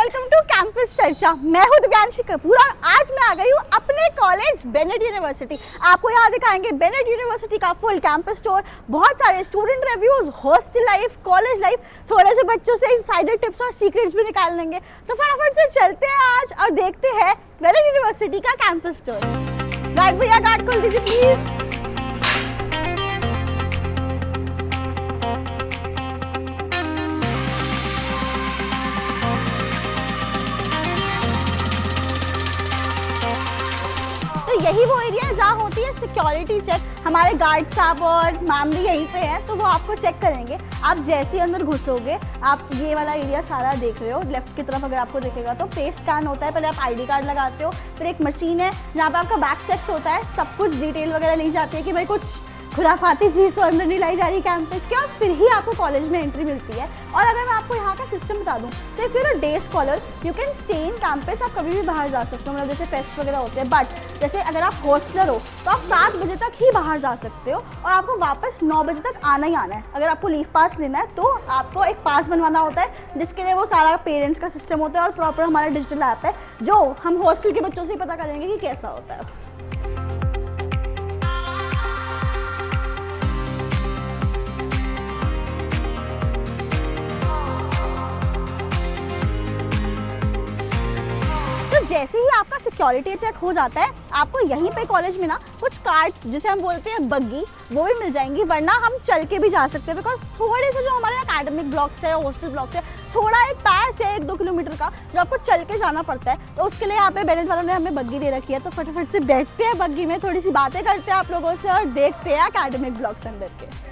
Welcome to campus चर्चा। मैं हूं दिव्यांशी कपूर और आज मैं आ गई हूं अपने कॉलेज बेनेट यूनिवर्सिटी। आपको यहाँ दिखाएंगे बेनेट यूनिवर्सिटी का फुल कैंपस टूर, बहुत सारे student reviews, hostel life, college life, थोड़े से बच्चों से इनसाइडर टिप्स और सीक्रेट्स भी निकाल लेंगे। तो फटाफट से चलते हैं आज और देखते हैं बेनेट यूनिवर्सिटी का कैंपस टूर। गाइड भैया गार्ड खोल दीजिए प्लीज। यही वो एरिया है जहाँ होती है सिक्योरिटी चेक। हमारे गार्ड साहब और मैम भी यहीं पे हैं, तो वो आपको चेक करेंगे। आप जैसे ही अंदर घुसोगे, आप ये वाला एरिया सारा देख रहे हो, लेफ्ट की तरफ अगर आपको दिखेगा तो फेस स्कैन होता है। पहले आप आईडी कार्ड लगाते हो, फिर एक मशीन है जहाँ पे आपका बैक चेक्स होता है, सब कुछ डिटेल वगैरह ली जाती है कि भाई कुछ खुराफाती चीज़ तो अंदर नहीं लाई जा रही कैंपस के, और फिर ही आपको कॉलेज में एंट्री मिलती है। और अगर मैं आपको यहाँ का सिस्टम बता दूँ, so if you are a day scholar you can stay in campus. आप कभी भी बाहर जा सकते हो, मतलब जैसे फेस्ट वगैरह होते हैं। बट जैसे अगर आप हॉस्टलर हो तो आप 7 बजे तक ही बाहर जा सकते हो और आपको वापस 9 बजे तक आना ही आना है। अगर आपको लीव पास लेना है तो आपको एक पास बनवाना होता है, जिसके लिए वो सारा पेरेंट्स का सिस्टम होता है और प्रॉपर हमारा डिजिटल ऐप है जो हम हॉस्टल के बच्चों से ही पता करेंगे कि कैसा होता है। जैसे ही आपका सिक्योरिटी चेक हो जाता है, आपको यहीं पे कॉलेज में ना कुछ कार्ड्स, जिसे हम बोलते हैं बग्गी, वो भी मिल जाएंगी। वरना हम चल के भी जा सकते हैं, बिकॉज थोड़े से जो हमारे एकेडमिक ब्लॉक्स है, हॉस्टल ब्लॉक्स है, थोड़ा एक पैच है 1-2 किलोमीटर का जो आपको चल के जाना पड़ता है। तो उसके लिए यहाँ पे बेनेट वालों ने हमें बग्गी दे रखी है। तो फटाफट से बैठते हैं बग्गी में, थोड़ी सी बातें करते हैं आप लोगों से और देखते हैं एकेडमिक ब्लॉक्स अंदर के।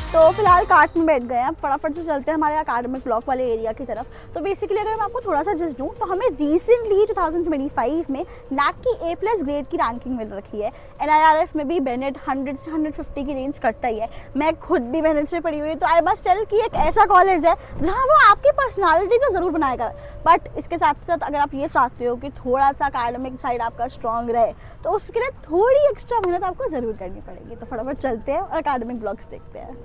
तो फिलहाल कार्ट में बैठ गए हैं, फटाफट से चलते हैं हमारे एकेडमिक ब्लॉक वाले एरिया की तरफ। तो बेसिकली अगर मैं आपको थोड़ा सा जस्ट दूँ तो हमें रिसेंटली 2025 में नैक की A+ ग्रेड की रैंकिंग मिल रखी है। NIRF में भी बेनेट 100 से 150 की रेंज करता ही है। मैं खुद भी बेनेट से पढ़ी हुई, तो आई मस्ट टेल कि एक ऐसा कॉलेज है जहाँ वो आपकी पर्सनालिटी तो ज़रूर बनाएगा। बट इसके साथ साथ अगर आप ये चाहते हो कि थोड़ा सा एकेडमिक साइड आपका स्ट्रॉन्ग रहे, तो उसके लिए थोड़ी एक्स्ट्रा मेहनत आपको ज़रूर करनी पड़ेगी। तो फटाफट चलते हैं और एकेडमिक ब्लॉक्स देखते हैं।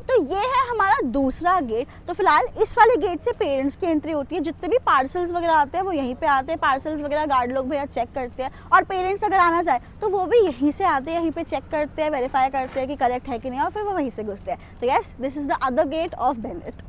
तो ये है हमारा दूसरा गेट। तो फिलहाल इस वाले गेट से पेरेंट्स की एंट्री होती है। जितने भी पार्सल्स वगैरह आते हैं वो यहीं पे आते हैं। पार्सल्स वगैरह गार्ड लोग भैया चेक करते हैं, और पेरेंट्स अगर आना चाहे तो वो भी यहीं से आते हैं, यहीं पे चेक करते हैं, वेरीफाई करते हैं कि करेक्ट है कि नहीं, और फिर वो वहीं से घुसते हैं। तो yes, this is the other gate of Bennett.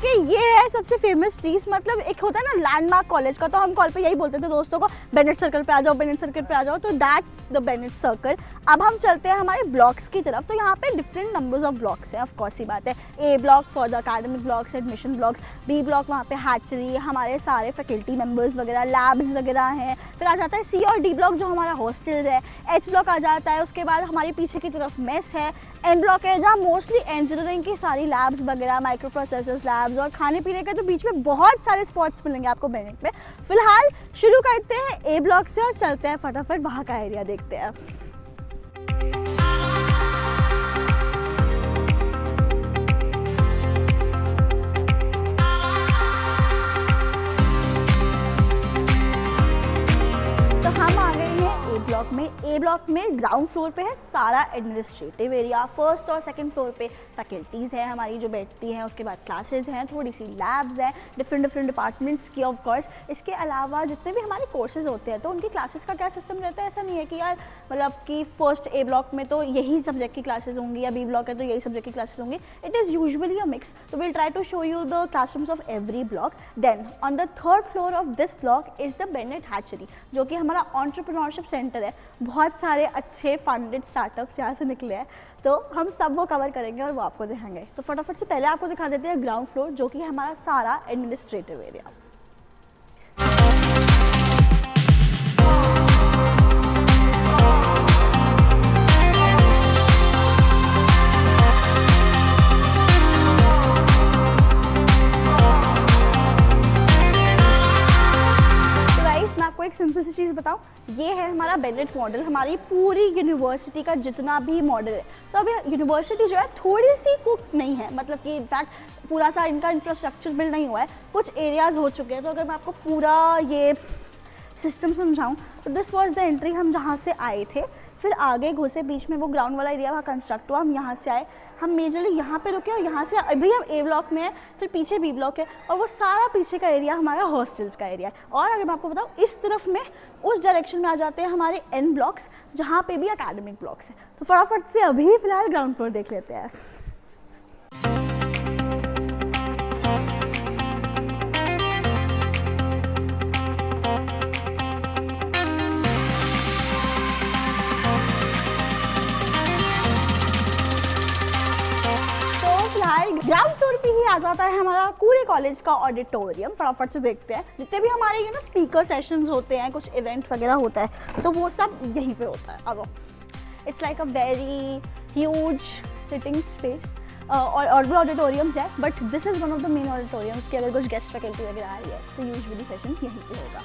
के ये है सबसे फेमस चीज, मतलब एक होता है ना लैंडमार्क कॉलेज का, तो हम कॉल पे यही बोलते थे दोस्तों को, बेनेट सर्कल पे आ जाओ, बेनेट सर्कल पे आ जाओ। तो दैट्स द बेनेट सर्कल। अब हम चलते हैं हमारे ब्लॉक्स की तरफ। तो यहाँ पे डिफरेंट नंबर्स ऑफ ब्लॉक्स हैं, ऑफ कोर्स ही बात है। A block for the academic blocks, admission blocks, B block वहाँ पे हैचरी, हमारे सारे फैकल्टी मेंबर्स वगैरह, लैब्स वगैरह हैं। फिर आ जाता है C और D ब्लॉक जो हमारा हॉस्टल्स है। H ब्लॉक आ जाता है, उसके बाद हमारे पीछे की तरफ मेस है। N ब्लॉक है जहाँ मोस्टली इंजीनियरिंग की सारी लैब्स वगैरह, माइक्रो प्रोसेसर्स लैब्स, और खाने पीने के तो बीच में बहुत सारे स्पॉट्स मिलेंगे आपको बेनेट में। फिलहाल शुरू करते हैं A ब्लॉक से और चलते हैं फटाफट वहाँ का एरिया देखते हैं। A ब्लॉक में ग्राउंड फ्लोर पे है सारा एडमिनिस्ट्रेटिव एरिया। फर्स्ट और सेकंड फ्लोर पे फैकल्टीज़ हैं हमारी जो बैठती हैं, उसके बाद क्लासेस हैं, थोड़ी सी लैब्स हैं, डिफरेंट डिपार्टमेंट्स की ऑफ कोर्स। इसके अलावा जितने भी हमारे कोर्सेज होते हैं तो उनकी क्लासेस का क्या सिस्टम रहता है, ऐसा नहीं है कि यार मतलब कि फर्स्ट A ब्लॉक में तो यही सब्जेक्ट की क्लासेस होंगी, या B ब्लॉक है तो यही सब्जेक्ट की क्लासेस होंगी। It is usually a mix. तो will try to show you the classrooms of every block. Then on the third floor of this block is the Bennett hatchery, जो कि हमारा entrepreneurship centre है। बहुत सारे अच्छे फंडेड स्टार्टअप्स यहाँ से निकले हैं, तो हम सब वो कवर करेंगे और वो आपको दिखाएंगे। तो फटाफट से पहले आपको दिखा देते हैं ग्राउंड फ्लोर, जो कि हमारा सारा एडमिनिस्ट्रेटिव एरिया। एक सिंपल सी चीज़ बताऊं, ये है हमारा बेनेट मॉडल, हमारी पूरी यूनिवर्सिटी का जितना भी मॉडल है। तो अभी यूनिवर्सिटी जो है थोड़ी सी कुक नहीं है, मतलब कि इनफैक्ट पूरा सा इनका इंफ्रास्ट्रक्चर बिल्ड नहीं हुआ है, कुछ एरियाज़ हो चुके हैं। तो अगर मैं आपको पूरा ये सिस्टम समझाऊं तो दिस वॉज द एंट्री, हम जहाँ से आए थे, फिर आगे घुसे, बीच में वो ग्राउंड वाला एरिया वहाँ कंस्ट्रक्ट हुआ, हम यहाँ से आए, हम मेजरली यहाँ पे रुके और यहाँ से अभी हम ए ब्लॉक में है, फिर पीछे बी ब्लॉक है और वो सारा पीछे का एरिया हमारा हॉस्टल्स का एरिया है। और अगर मैं आपको बताऊँ, इस तरफ में उस डायरेक्शन में आ जाते हैं हमारे एन ब्लॉक्स, जहाँ पे भी एकेडमिक ब्लॉक्स हैं। तो फटाफट से अभी फिलहाल ग्राउंड फ्लोर देख लेते हैं। ग्राउंड फ्लोर पे ही आ जाता है हमारा पूरे कॉलेज का ऑडिटोरियम। फटाफट से देखते हैं, जितने भी हमारे स्पीकर सेशंस होते हैं, कुछ इवेंट वगैरह होता है, तो वो सब यहीं पे होता है। अब it's like a very huge sitting space. और भी ऑडिटोरियम्स है, but this is one of the main auditoriums कि अगर कुछ गेस्ट फैकल्टी वगैरह आ रही है तो यूजुअली सेशन यहीं पे होगा।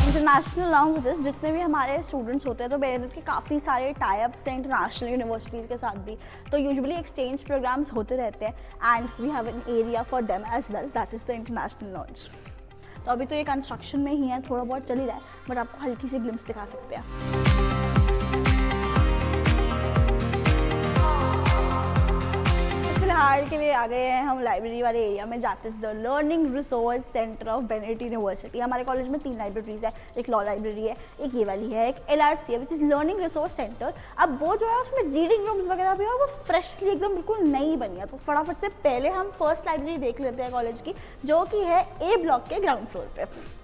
इंटरनेशनल लाउंज, जितने भी हमारे स्टूडेंट्स होते हैं, तो बेनेट के काफ़ी सारे टाइप्स हैं इंटरनेशनल यूनिवर्सिटीज़ के साथ भी, तो यूजुअली एक्सचेंज प्रोग्राम्स होते रहते हैं and we have an area for them as well, that is the international lounge. तो अभी तो ये कंस्ट्रक्शन में ही है, थोड़ा बहुत चल ही रहा है, बट आपको हल्की सी ग्लिम्स दिखा सकते हैं। फिलहाल के लिए आ गए हैं हम लाइब्रेरी वाले एरिया में, that is the learning resource centre of Bennett university. हमारे कॉलेज में 3 लाइब्रेरीज है, एक लॉ लाइब्रेरी है, एक ये वाली है, एक LRC है which is learning resource centre. अब वो जो है उसमें रीडिंग रूम्स वगैरह भी है, वो फ्रेशली एकदम बिल्कुल नई बनी है। तो फटाफट से पहले हम फर्स्ट लाइब्रेरी देख लेते हैं कॉलेज की, जो कि है ए ब्लॉक के ग्राउंड फ्लोर पे।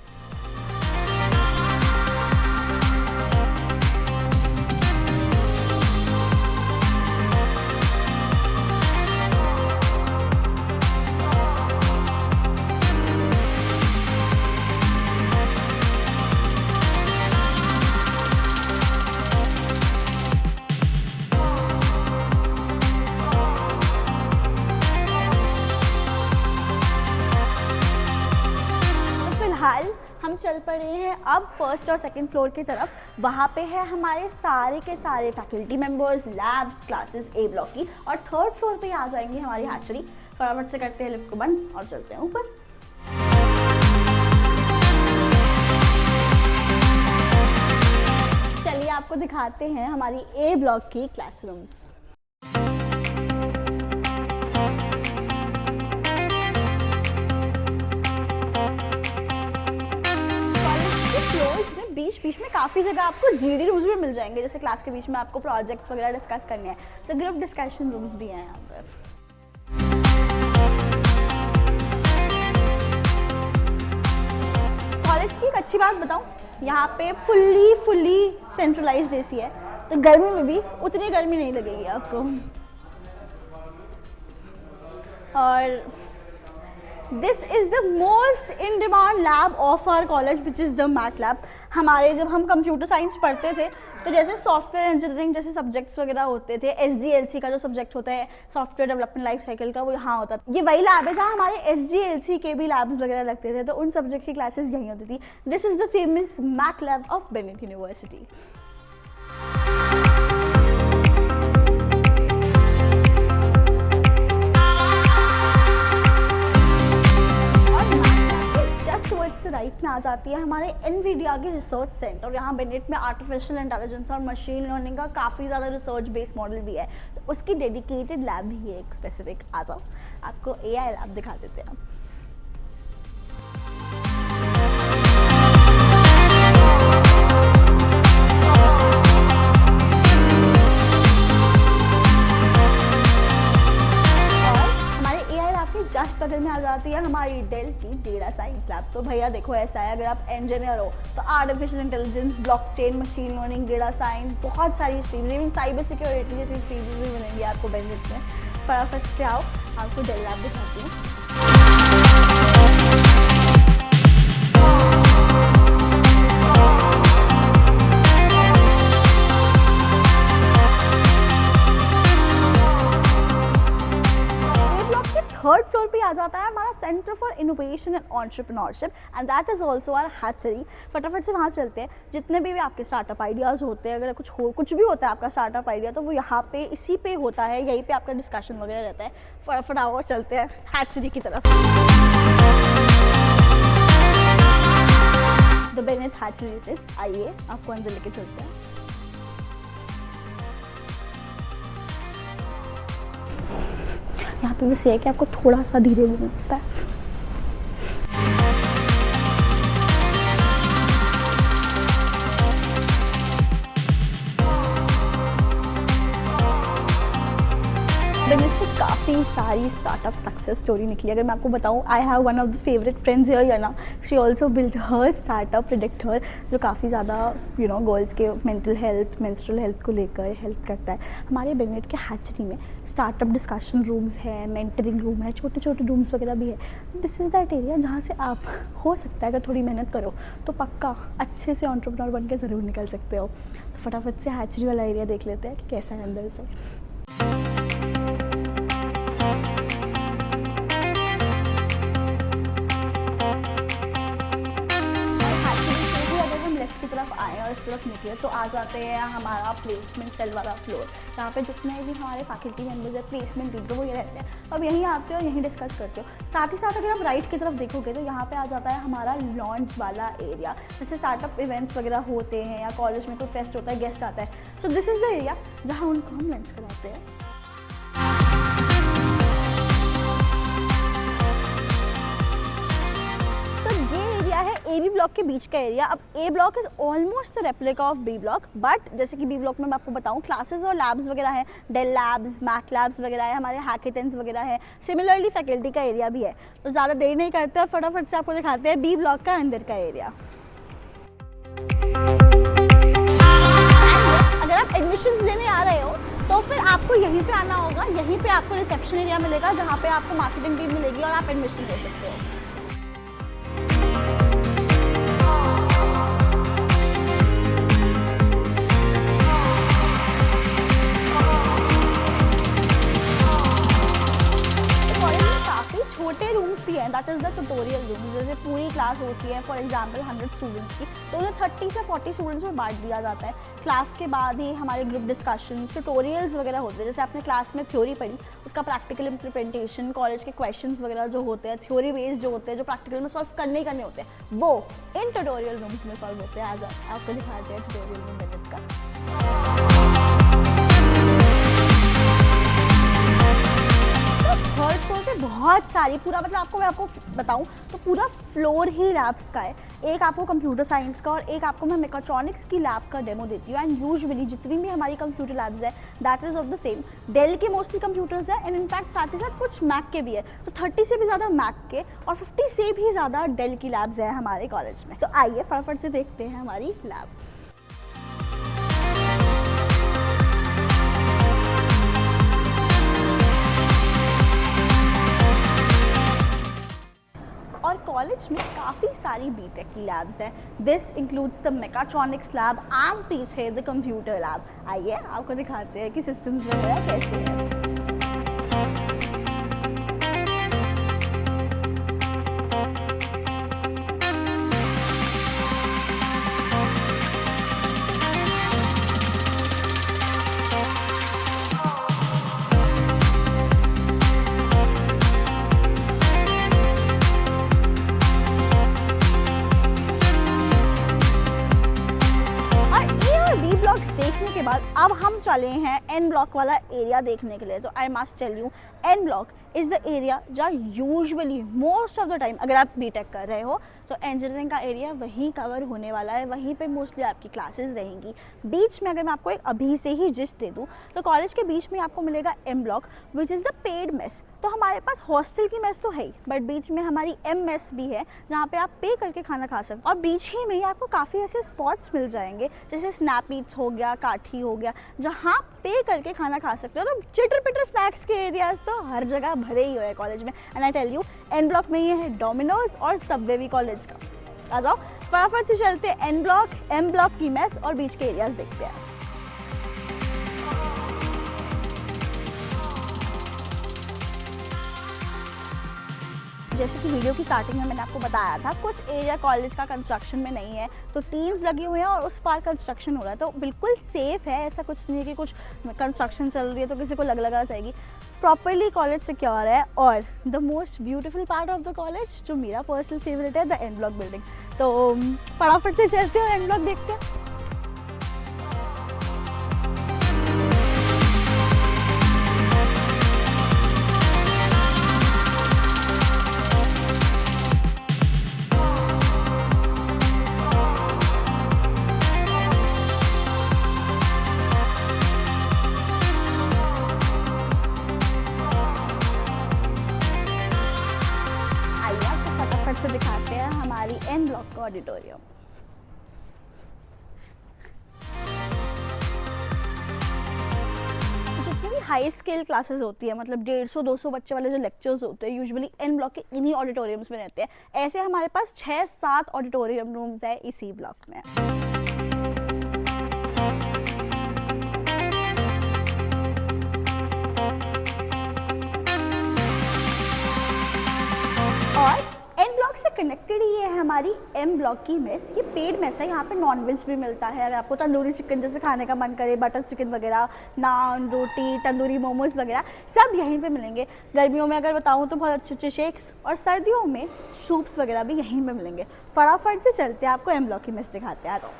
हम चल पड़े हैं अब फर्स्ट और सेकंड फ्लोर की तरफ। वहाँ पे है हमारे सारे के सारे फैकल्टी मेंबर्स, लैब्स, क्लासेस ए ब्लॉक की, और थर्ड फ्लोर पे आ जाएंगे हमारी हैचरी। फटाफट से करते हैं लिफ्ट को बंद और चलते हैं ऊपर। चलिए आपको दिखाते हैं हमारी ए ब्लॉक की क्लासरूम्स। बीच में काफ़ी जगह आपको GD रूम्स भी मिल जाएंगे, जैसे क्लास के बीच में आपको प्रोजेक्ट्स वगैरह डिस्कस करने हैं, तो ग्रुप डिस्कशन रूम्स भी हैं यहाँ पर। कॉलेज की एक अच्छी बात बताऊँ, यहाँ पे फुल्ली सेंट्रलाइज्ड AC है, तो गर्मी में भी उतनी गर्मी नहीं लगेगी आपको। और this is the most in demand lab of our college which is the mat lab. हमारे जब हम कंप्यूटर साइंस पढ़ते थे, तो जैसे सॉफ्टवेयर इंजीनियरिंग जैसे सब्जेक्ट्स वगैरह होते थे, SDLC का जो सब्जेक्ट होता है सॉफ्टवेयर डेवलपमेंट लाइफ साइकिल का, वो यहाँ होता था। ये वही लैब है जहाँ हमारे SDLC के भी लैब्स वगैरह लगते थे, तो उन सब्जेक्ट की क्लासेस यहीं होती थी। This is the famous mat lab of Bennett University. Right में आ जाती है हमारे NVIDIA की रिसर्च सेंटर। यहाँ बेनेट में आर्टिफिशियल इंटेलिजेंस और मशीन लर्निंग का काफ़ी ज़्यादा रिसर्च बेस्ड मॉडल भी है, तो उसकी डेडिकेटेड लैब भी है एक स्पेसिफिक। आ जाओ आपको AI लैब दिखा देते हैं। जस्ट बगल में आ जाती है हमारी डेल की डेटा साइंस लैब। तो भैया देखो ऐसा है, अगर आप इंजीनियर हो तो artificial intelligence, blockchain, machine learning, data science, बहुत सारी स्ट्रीम्स, इवन साइबर सिक्योरिटी जैसी स्ट्रीम्स भी मिलेंगी आपको बेनिफिट में। फटाफट से आओ, आपको डेल लैब दिखाती हूँ। Centre for innovation and entrepreneurship and that is also our hatchery. फटाफट से वहाँ चलते हैं। जितने भी आपके स्टार्टअप आइडियाज़ होते हैं, अगर कुछ भी होता है आपका स्टार्टअप आइडिया, तो वो यहाँ पे इसी पे होता है, यहीं पे आपका डिस्कशन वगैरह रहता है। फटाफट चलते हैं हैचरी की तरफ। The beneath hatchery it is. आइए आपको अंदर लेके चलते हैं। यहाँ पे बस ये है कि आपको थोड़ा सा धीरे बोलना पड़ता है। बेनेथ से काफ़ी सारी स्टार्टअप सक्सेस स्टोरी निकली। अगर मैं आपको बताऊँ, I have one of the favourite friends here यना। She also build her startup predictor, जो काफ़ी ज़्यादा गर्ल्स के मेंटल हेल्थ, मेंस्ट्रुअल हेल्थ को लेकर हेल्प करता है। हमारे बेनेथ के हैचरी में स्टार्टअप डिस्कशन रूम्स है, मेंटरिंग रूम है, छोटे छोटे रूम्स वगैरह भी है। दिस इज़ दैट एरिया जहाँ से आप, हो सकता है अगर थोड़ी मेहनत करो तो पक्का अच्छे से एंटरप्रेन्योर बन के ज़रूर निकल सकते हो। तो फटाफट से हैचरी वाला एरिया देख लेते हैं कि कैसा है अंदर से। की तरफ आए और इस तरफ निकले तो आ जाते हैं हमारा प्लेसमेंट सेल वाला फ्लोर, जहाँ पे जितने भी हमारे फैकल्टी मेंबर्स हैं, प्लेसमेंट लीडर, वो ये रहते हैं। तो अब यहीं आते हो, यहीं डिस्कस करते हो। साथ ही साथ अगर आप राइट की तरफ देखोगे तो यहाँ पे आ जाता है हमारा लॉन्च वाला एरिया। जैसे स्टार्टअप इवेंट्स वगैरह होते हैं या कॉलेज में कोई फेस्ट होता है, गेस्ट आता है, so this is the area जहाँ उनको हम लंच कराते हैं। है ए बी ब्लॉक के बीच का एरिया। अब A block is almost the replica of B block, but जैसे कि बी ब्लॉक में मैं आपको बताऊं, क्लासेस और लैब्स वगैरह हैं, डेल लैब्स, मैथ लैब्स वगैरह है, हमारे हैकेथन्स वगैरह है। सिमिलरली फैकल्टी का एरिया भी है। तो ज़्यादा देर नहीं करते और फटाफट से आपको दिखाते हैं बी ब्लॉक का अंदर का एरिया। अगर आप एडमिशन्स लेने आ रहे हो तो फिर आपको यहीं पे आना होगा। यहीं पे आपको रिसेप्शन एरिया मिलेगा, जहाँ पे आपको मार्केटिंग टीम मिलेगी और आप एडमिशन ले सकते हो। छोटे रूम्स भी हैं, that is the tutorial room. जैसे पूरी क्लास होती है फॉर एग्जांपल 100 स्टूडेंट्स की, तो उन्हें 30 से 40 स्टूडेंट्स में बांट दिया जाता है। क्लास के बाद ही हमारे ग्रुप डिस्कशन, ट्यूटोरियल्स वगैरह होते हैं। जैसे आपने क्लास में थ्योरी पढ़ी, उसका प्रैक्टिकल इम्प्लीमेंटेशन, कॉलेज के क्वेश्चंस वगैरह जो होते हैं, थ्योरी बेस्ड जो होते हैं, जो प्रैक्टिकल में सॉल्व करने होते हैं, वो इन ट्यूटोरियल रूम्स में सॉल्व होते हैं। आज आपको दिखाते हैं ट्यूटोरियल रूम बेनेथ का। थर्ड फ्लोर पे बहुत सारी, पूरा मतलब मैं आपको बताऊं तो पूरा फ्लोर ही लैब्स का है। एक आपको कंप्यूटर साइंस का और एक आपको मैं मेकाट्रॉनिक्स की लैब का डेमो देती हूँ। एंड यूजुअली जितनी भी हमारी कंप्यूटर लैब्स है, that is of the same. Dell के मोस्टली कंप्यूटर्स है एंड इनफैक्ट साथ ही साथ कुछ मैक के भी है। तो 30 से भी ज़्यादा मैक के और 50 से भी ज़्यादा डेल की लैब्स हैं हमारे कॉलेज में। तो आइए फटाफट से देखते हैं हमारी लैब। और कॉलेज में काफ़ी सारी बीटेक की लैब्स हैं। This includes the mechatronics lab and पीछे द कंप्यूटर लैब। आइए आपको दिखाते हैं कि सिस्टम्स वगैरह कैसे हैं। देखने के बाद अब हम चले हैं एन ब्लॉक वाला एरिया देखने के लिए। तो I must tell you, N block is the area जहाँ usually most of the time अगर आप बीटेक कर रहे हो तो इंजीनियरिंग का एरिया वहीं कवर होने वाला है, वहीं पे मोस्टली आपकी क्लासेस रहेंगी। बीच में अगर मैं आपको एक अभी से ही जिस्ट दे दूँ तो कॉलेज के बीच में आपको मिलेगा M block which is the paid mess. तो हमारे पास हॉस्टल की मेस तो है ही, बट बीच में हमारी एम मेस भी है जहाँ पे आप पे करके खाना खा सकते हो। और बीच ही में ही आपको काफ़ी ऐसे स्पॉट्स मिल जाएंगे जैसे स्नैप ईट्स हो गया, काठी हो गया, जहाँ पे करके खाना खा सकते हो। तो चिटर पिटर स्नैक्स के एरियाज तो हर जगह भरे ही हुए कॉलेज में। And I tell you, N block में ये है डोमिनोज और सबवे भी कॉलेज का। आ जाओ फटाफट से चलते हैं एन ब्लॉक, एम ब्लॉक की मेस और बीच के एरियाज देखते हैं। जैसे कि वीडियो की स्टार्टिंग में मैंने आपको बताया था, कुछ एरिया कॉलेज का कंस्ट्रक्शन में नहीं है, तो टीम्स लगी हुई हैं और उस पार कंस्ट्रक्शन हो रहा है, तो बिल्कुल सेफ़ है। ऐसा कुछ नहीं है कि कुछ कंस्ट्रक्शन चल रही है तो किसी को लगा जाएगी। प्रॉपरली कॉलेज सिक्योर है। और the most beautiful part of the college, जो मेरा पर्सनल फेवरेट है, द एन ब्लॉक बिल्डिंग। तो फटाफट से चलते हैं और एन ब्लॉक देखते हैं। से दिखाते हैं हमारी एन ब्लॉक का ऑडिटोरियम। जितनी भी हाई स्केल क्लासेस होती है, मतलब 150-200 बच्चे वाले जो लेक्चर्स होते हैं, यूजुअली एन ब्लॉक के इन्हीं ऑडिटोरियम्स में रहते हैं। ऐसे हमारे पास 6-7 ऑडिटोरियम रूम्स है इसी ब्लॉक में। और एन ब्लॉक से कनेक्टेड ही है हमारी एम ब्लॉक की मेस। ये पेड मेस है, यहाँ पे नॉन वेज भी मिलता है। अगर आपको तंदूरी चिकन जैसे खाने का मन करे, बटर चिकन वगैरह, नान, रोटी, तंदूरी मोमोज वगैरह सब यहीं पे मिलेंगे। गर्मियों में अगर बताऊँ तो बहुत अच्छे अच्छे शेक्स, और सर्दियों में सूप्स वगैरह भी यहीं पे मिलेंगे। फटाफट से चलते हैं, आपको एम ब्लॉक की मेस दिखाते हैं, आ जाओ।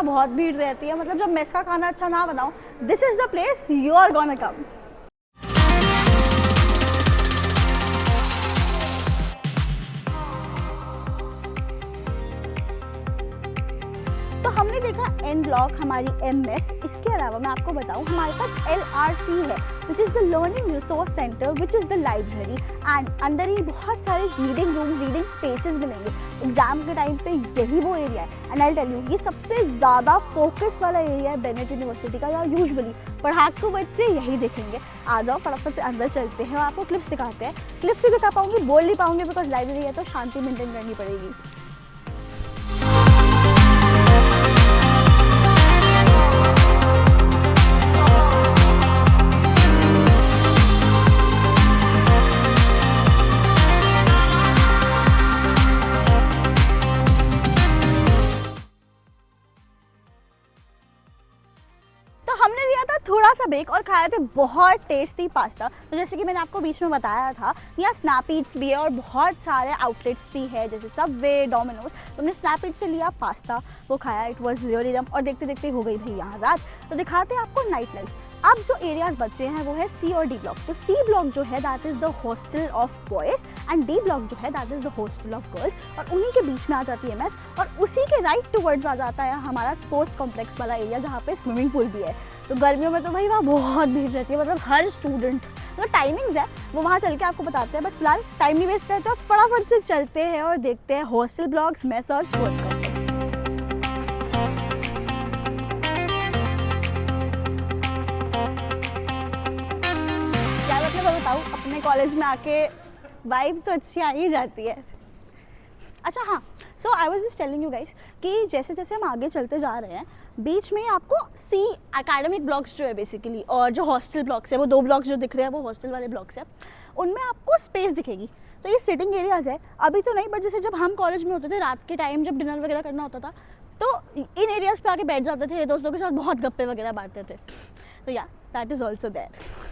बहुत भीड़ रहती है, मतलब जब मेस का खाना अच्छा ना बनाओ, this is the place you are gonna come. तो हमने देखा एन ब्लॉक, हमारी एम मेस। इसके अलावा मैं आपको बताऊं, हमारे पास LRC है, which is the learning resource centre, which is the library. And अंदर ही बहुत सारे रीडिंग रूम, रीडिंग स्पेसेस मिलेंगे। एग्जाम के टाइम पे यही वो एरिया है। एंड आई टेल यू, ये सबसे ज़्यादा फोकस वाला एरिया है बेनेट यूनिवर्सिटी का। या यूजुअली पढ़ाकू बच्चे यही देखेंगे। आ जाओ, फटाफट से अंदर चलते हैं और आपको क्लिप्स दिखाते हैं। क्लिप्स ही दिखा पाऊंगी, बोल नहीं पाऊंगी, बिकॉज लाइब्रेरी है तो शांति मेंटेन करनी पड़ेगी। थोड़ा सा ब्रेक और खाए थे बहुत टेस्टी पास्ता। तो जैसे कि मैंने आपको बीच में बताया था, यहाँ स्नैप ईट्स भी है और बहुत सारे आउटलेट्स भी है, जैसे सबवे, डोमिनोज। तो हमने स्नैप ईट से लिया पास्ता, वो खाया, इट वाज रियली यम। और देखते देखते हो गई भाई यहाँ रात। तो दिखाते हैं आपको नाइट लाइफ। अब जो एरियाज बचे हैं वो है सी और डी ब्लॉक। तो सी ब्लॉक जो है that is the hostel of boys and D block जो है that is the hostel of girls. और उन्हीं के बीच में आ जाती है मेस, और उसी के राइट टुवर्ड्स आ जाता है हमारा स्पोर्ट्स कॉम्प्लेक्स वाला एरिया, जहाँ पे स्विमिंग पूल भी है। तो गर्मियों में तो भाई वहाँ बहुत भीड़ रहती है, मतलब हर स्टूडेंट, मतलब टाइमिंग्स है वो वहाँ चल के आपको बताते हैं। बट फिलहाल टाइम नहीं वेस्ट करते, फटाफट से चलते हैं और देखते हैं हॉस्टल ब्लॉक्स, मेस और स्पोर्ट्स कॉम्प्लेक्स। क्या मतलब बताऊँ, अपने कॉलेज में आके वाइब तो अच्छी आ ही जाती है। अच्छा हाँ, so I was just telling you guys कि जैसे जैसे हम आगे चलते जा रहे हैं, बीच में आपको सी एकेडमिक ब्लॉक्स जो है बेसिकली, और जो हॉस्टल ब्लॉक्स है, वो 2 ब्लॉक्स जो दिख रहे हैं वो हॉस्टल वाले ब्लॉक्स हैं, उनमें आपको स्पेस दिखेगी। तो ये सिटिंग एरियाज़ है, अभी तो नहीं, बट जैसे जब हम कॉलेज में होते थे, रात के टाइम जब डिनर वगैरह करना होता था, तो इन एरियाज़ पे आके बैठ जाते थे, दोस्तों के साथ बहुत गप्पे वगैरह बांटते थे। तो या दैट इज़ ऑल्सो देयर।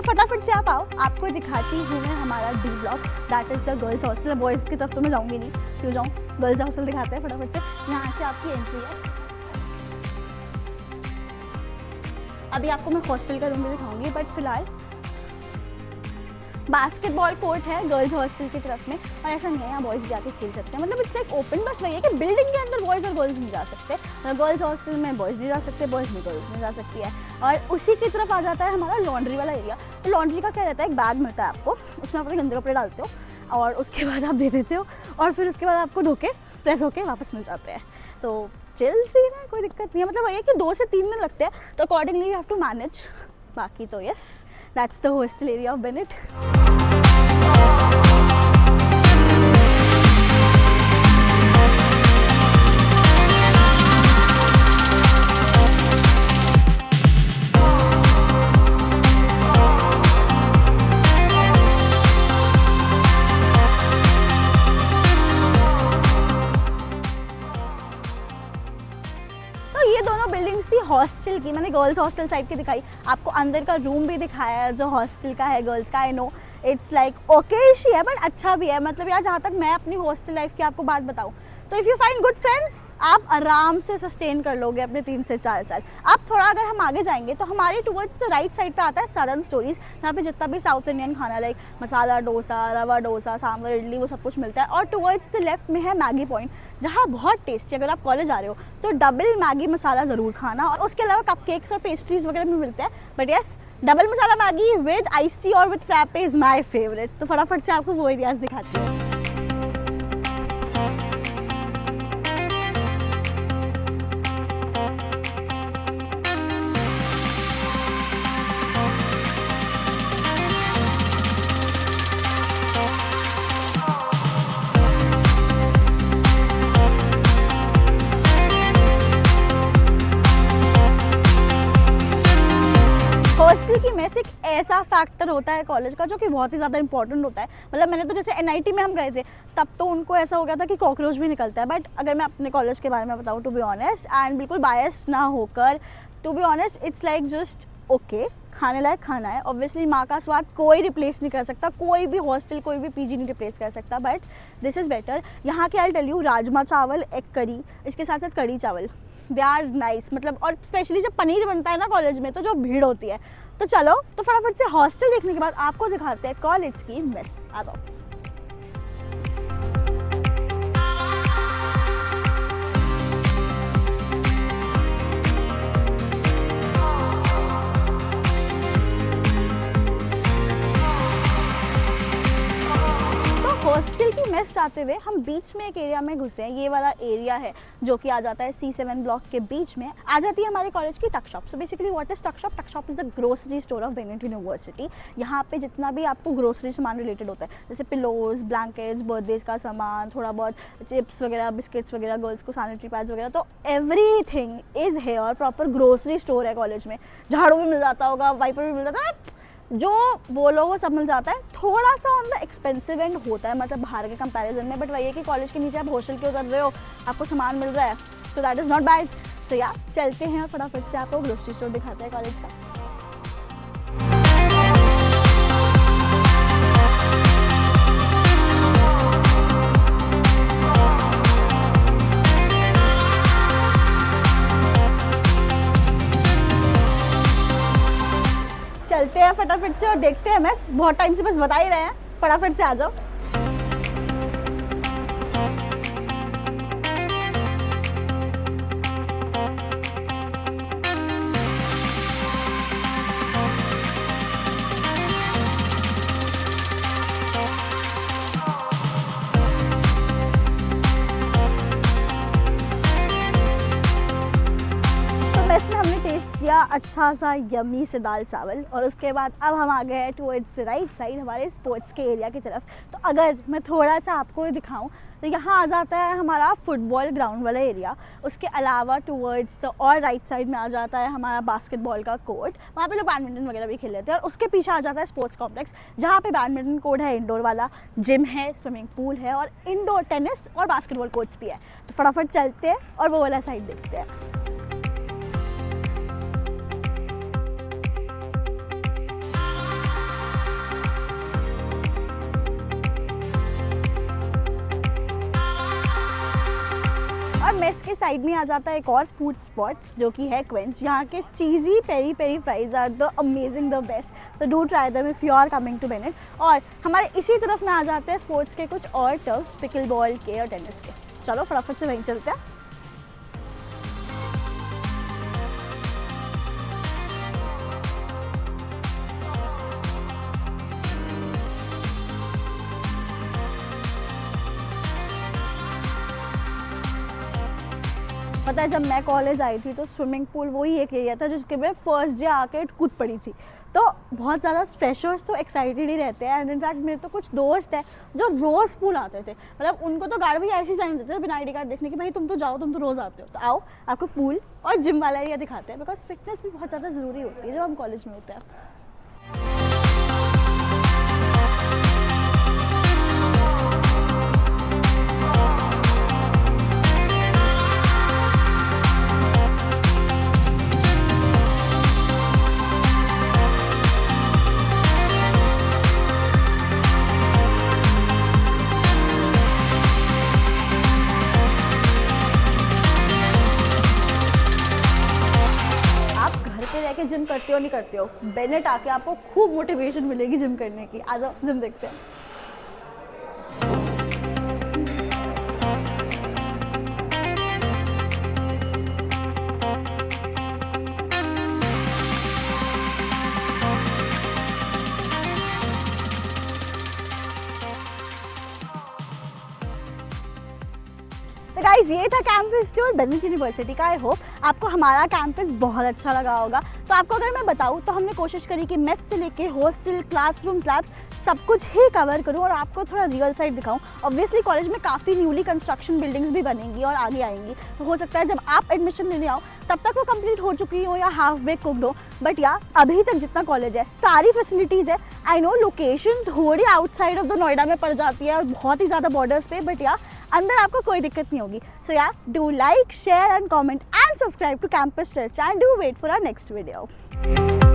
फटाफट से आप आओ, आपको दिखाती हूँ मैं हमारा D block, that is the girls hostel. Boys की तरफ तो मैं जाऊँगी नहीं, क्यों जाऊँ, गर्ल्स हॉस्टल दिखाते हैं फटाफट से। यहाँ से आपकी एंट्री है। अभी आपको मैं हॉस्टल का रूम भी दिखाऊंगी, बट फिलहाल बास्केटबॉल कोर्ट है गर्ल्स हॉस्टल की तरफ में, और ऐसा नहीं है यहाँ बॉयज़ जाके खेल सकते हैं, मतलब इट्स लाइक ओपन। बस वही है कि बिल्डिंग के अंदर बॉयज़ और गर्ल्स नहीं जा सकते, गर्ल्स हॉस्टल में बॉयज़ नहीं जा सकते, बॉयज़ में गर्ल्स नहीं जा सकती है। और उसी की तरफ आ जाता है हमारा लॉन्ड्री वाला एरिया। तो लॉन्ड्री का क्या रहता है, एक बैग मिलता है आपको, उसमें अपने गंदे कपड़े डालते हो और उसके बाद आप दे देते हो, और फिर उसके बाद आपको धो के प्रेस होके वापस मिल जाते हैं। तो चिल सीन है, कोई दिक्कत नहीं है, मतलब ये कि 2 से 3 दिन लगते हैं, तो accordingly you have to manage. बाकी तो yes, that's the hostel area of Bennett. ये दोनों बिल्डिंग्स थी हॉस्टल की, मैंने गर्ल्स हॉस्टल साइड की दिखाई, आपको अंदर का रूम भी दिखाया है जो हॉस्टल का है गर्ल्स का। I know it's like Okesh ही है बट अच्छा भी है, मतलब यार जहाँ तक मैं अपनी हॉस्टल लाइफ की आपको बात बताऊँ तो if you find good friends आप आराम से सस्टेन कर लोगे अपने 3 से 4 साल। अब थोड़ा अगर हम आगे जाएंगे तो हमारे टुवर्ड्स द राइट साइड पे आता है सदर्न स्टोरीज, जहाँ पे जितना भी साउथ इंडियन खाना लाइक मसाला डोसा, रवा डोसा, सांभर इडली वो सब कुछ मिलता है। और टुवर्ड्स द लेफ्ट में है मैगी पॉइंट, जहाँ बहुत टेस्टी, अगर आप कॉलेज आ रहे हो तो डबल मैगी मसाला ज़रूर खाना, और उसके अलावा कपकेक्स और पेस्ट्रीज वगैरह भी मिलते हैं। But yes, double masala Maggi with ice tea और with frappe is my favourite. तो फटाफट से आपको वो एरियाज दिखाती हूँ। हॉस्टल की मेस एक ऐसा फैक्टर होता है कॉलेज का जो कि बहुत ही ज़्यादा इंपॉर्टेंट होता है। मतलब मैंने तो जैसे एनआईटी में हम गए थे तब तो उनको ऐसा हो गया था कि कॉकरोच भी निकलता है, बट अगर मैं अपने कॉलेज के बारे में बताऊँ टू बी ऑनेस्ट एंड बिल्कुल बायस्ड ना होकर, to be honest it's like just okay, खाने लायक खाना है। ऑब्वियसली माँ का स्वाद कोई रिप्लेस नहीं कर सकता, कोई भी हॉस्टल कोई भी पीजी नहीं रिप्लेस कर सकता, बट दिस इज़ बेटर। यहाँ के आई टेल यू, राजमा चावल, एग करी, इसके साथ साथ कड़ी चावल, दे आर नाइस। मतलब और स्पेशली जब पनीर बनता है ना कॉलेज में तो जो भीड़ होती है। तो चलो, तो फटाफट से हॉस्टल देखने के बाद आपको दिखाते हैं कॉलेज की मेस। आ जाओ। हॉस्टल की मेस जाते हुए हम बीच में एक एरिया में घुसे हैं। ये वाला एरिया है जो कि आ जाता है C7 ब्लॉक के बीच में, आ जाती है हमारे कॉलेज की टक shop. So basically what is टक शॉप? टक shop is the grocery store of Bennett university. यहाँ पे जितना भी आपको ग्रोसरी सामान रिलेटेड होता है, जैसे पिलोज, ब्लैंकेट्स, बर्थडेज का सामान, थोड़ा बहुत चिप्स वगैरह, बिस्किट्स वगैरह, गर्ल्स को सैनिटरी पैड्स वगैरह, तो everything is here. Proper grocery store है कॉलेज में। झाड़ू भी मिल जाता होगा, वाइपर भी मिल जाता है, जो बोलो वो सब मिल जाता है। थोड़ा सा ऑन द एक्सपेंसिव एंड होता है, मतलब बाहर के कंपैरिजन में, बट वही है कि कॉलेज के नीचे आप हॉस्टल के उतर रहे हो, आपको सामान मिल रहा है, तो दैट इज़ नॉट बैड। सो या चलते हैं और फटाफट से आपको ग्रोसरी स्टोर दिखाते हैं कॉलेज का। चलते हैं फटाफट से और देखते हैं। मैं बहुत टाइम से बस बता ही रहे हैं, फटाफट से आ जाओ। मेस में हमने टेस्ट किया अच्छा सा यमी से दाल चावल, और उसके बाद अब हम आ गए हैं टुवर्ड्स राइट साइड हमारे स्पोर्ट्स के एरिया की तरफ। तो अगर मैं थोड़ा सा आपको दिखाऊं तो यहाँ आ जाता है हमारा फुटबॉल ग्राउंड वाला एरिया। उसके अलावा टुवर्ड्स और राइट साइड में आ जाता है हमारा बास्केटबॉल का कोर्ट, वहाँ पे लोग बैडमिंटन वगैरह भी खेल लेते हैं। और उसके पीछे आ जाता है स्पोर्ट्स कॉम्प्लेक्स, जहाँ पे बैडमिंटन कोर्ट है, इंडोर वाला जिम है, स्विमिंग पूल है, और इंडोर टेनिस और बास्केटबॉल कोर्ट्स भी है। तो फटाफट चलते हैं और वो वाला साइड देखते हैं। और मेस के साइड में आ जाता है एक और फूड स्पॉट जो कि है क्वेंच। यहाँ के cheesy peri peri fries are the amazing, the best. तो do try them if you are coming to Bennett. और हमारे इसी तरफ में आ जाते हैं स्पोर्ट्स के कुछ और टर्फ्स, पिकल बॉल के और टेनिस के। चलो फटाफट से वहीं चलते हैं। पता है, जब मैं कॉलेज आई थी तो स्विमिंग पूल वही एक एरिया था जिसके मैं फर्स्ट डे आके कूद पड़ी थी। तो बहुत ज़्यादा फ्रेशर्स तो एक्साइटेड ही रहते हैं। एंड इनफैक्ट मेरे तो कुछ दोस्त हैं जो रोज़ पूल आते थे, मतलब उनको तो गार्ड भैया ऐसी साइन देते थे बिना ID कार्ड देखने की, भाई तुम तो जाओ, तुम तो रोज़ आते हो, तो आओ आपको पूल और जिम वाला एरिया दिखाते हैं। बिकॉज फिटनेस भी बहुत ज़्यादा ज़रूरी होती है जब हम कॉलेज में होते हैं। जिम करते हो नहीं करते हो, बेनेट आके आपको खूब मोटिवेशन मिलेगी जिम करने की। आ जाओ जिम देखते हैं। तो गाइज ये था कैंपस टूर बेनेट यूनिवर्सिटी का। आई होप आपको हमारा कैंपस बहुत अच्छा लगा होगा। तो आपको अगर मैं बताऊँ तो हमने कोशिश करी कि मेस से लेके हॉस्टल, क्लासरूम्स, लैब्स सब कुछ ही कवर करूँ और आपको थोड़ा रियल साइड दिखाऊँ। ऑब्वियसली कॉलेज में काफ़ी न्यूली कंस्ट्रक्शन बिल्डिंग्स भी बनेंगी और आगे आएंगी, तो हो सकता है जब आप एडमिशन लेने आओ तब तक वो कंप्लीट हो चुकी हो या हाफ बेक कुक्ड हो। बट या अभी तक जितना कॉलेज है सारी फैसिलिटीज़ है। आई नो लोकेशन थोड़ी आउटसाइड ऑफ द नोएडा में पड़ जाती है और बहुत ही ज़्यादा बॉर्डर्स पे, बट या अंदर आपको कोई दिक्कत नहीं होगी। So yeah do like, share and comment and subscribe to campus Charcha and do wait for our next video.